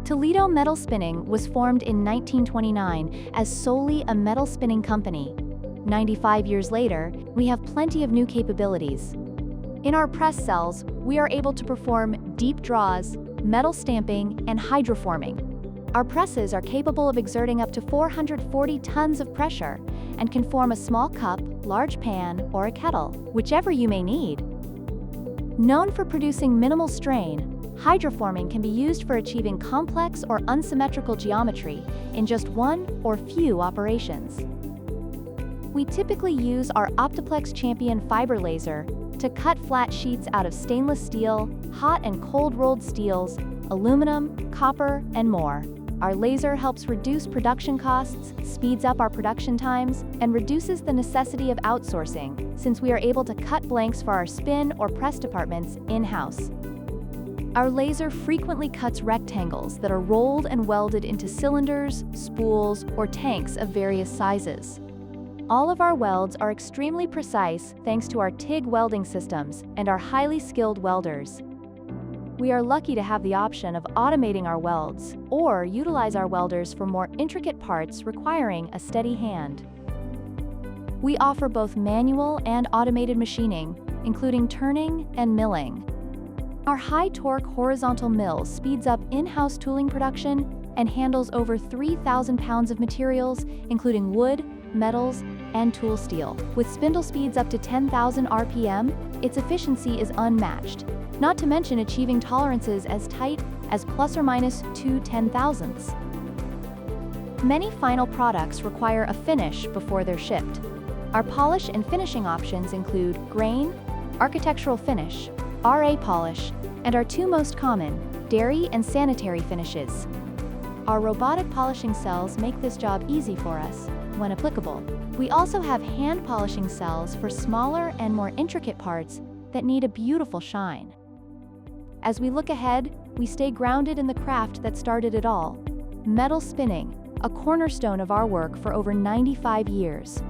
Toledo Metal Spinning was formed in 1929 as solely a metal spinning company. 95 years later, we have plenty of new capabilities. In our press cells, we are able to perform deep draws, metal stamping, and hydroforming. Our presses are capable of exerting up to 440 tons of pressure and can form a small cup, large pan, or a kettle, whichever you may need. Known for producing minimal strain, hydroforming can be used for achieving complex or unsymmetrical geometry in just one or few operations. We typically use our Optiplex Champion fiber laser to cut flat sheets out of stainless steel, hot and cold rolled steels, aluminum, copper, and more. Our laser helps reduce production costs, speeds up our production times, and reduces the necessity of outsourcing, since we are able to cut blanks for our spin or press departments in-house. Our laser frequently cuts rectangles that are rolled and welded into cylinders, spools, or tanks of various sizes. All of our welds are extremely precise thanks to our TIG welding systems and our highly skilled welders. We are lucky to have the option of automating our welds or utilize our welders for more intricate parts requiring a steady hand. We offer both manual and automated machining, including turning and milling. Our high-torque horizontal mill speeds up in-house tooling production and handles over 3,000 pounds of materials, including wood, metals, and tool steel. With spindle speeds up to 10,000 RPM, its efficiency is unmatched, not to mention achieving tolerances as tight as plus or minus 2/10,000ths. Many final products require a finish before they're shipped. Our polish and finishing options include grain, architectural finish, RA polish, and our two most common, dairy and sanitary finishes. Our robotic polishing cells make this job easy for us, when applicable. We also have hand polishing cells for smaller and more intricate parts that need a beautiful shine. As we look ahead, we stay grounded in the craft that started it all, metal spinning, a cornerstone of our work for over 95 years.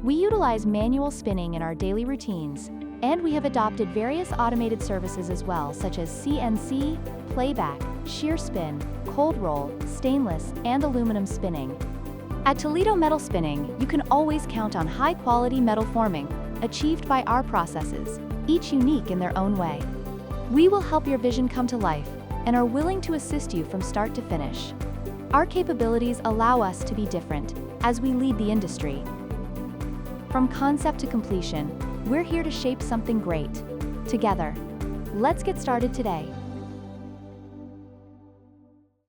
We utilize manual spinning in our daily routines, and we have adopted various automated services as well, such as CNC, playback, shear spin, cold roll, stainless, and aluminum spinning. At Toledo Metal Spinning, you can always count on high-quality metal forming, achieved by our processes, each unique in their own way. We will help your vision come to life and are willing to assist you from start to finish. Our capabilities allow us to be different as we lead the industry. From concept to completion, we're here to shape something great. Together, let's get started today.